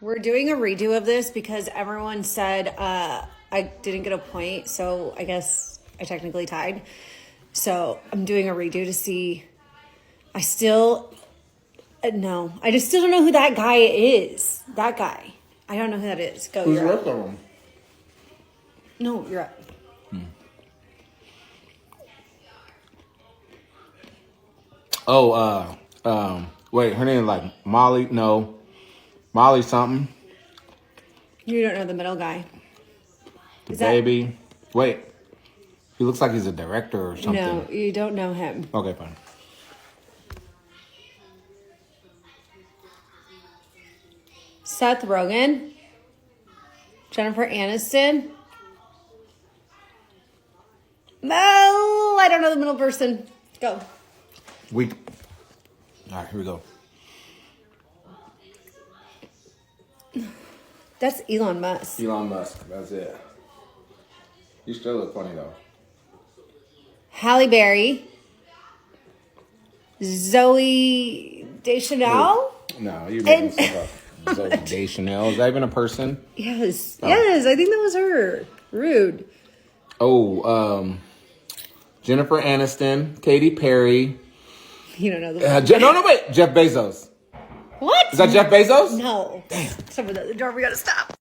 We're doing a redo of this because everyone said I didn't get a point, so I guess I technically tied. So I'm doing a redo to see. I still no. I just still don't know who that guy is. That guy. I don't know who that is. Go. Who's you're left up. on him? No, you're up. Oh, wait, her name is like Molly. No, Molly something. You don't know the middle guy. The baby. Wait, he looks like he's a director or something. No, you don't know him. Okay, fine. Seth Rogen. Jennifer Aniston. No, I don't know the middle person. Go. All right, here we go. That's Elon Musk. Elon Musk. That's it. You still look funny though. Halle Berry. Zoe Deschanel. No, you're making stuff up. Zoe Deschanel. Is that even a person? Yes. Oh. Yes, I think that was her. Rude. Oh, Jennifer Aniston, Katy Perry. You don't know the wait. Jeff Bezos. What? Is that Jeff Bezos? No. Damn. Someone at the door. We gotta stop.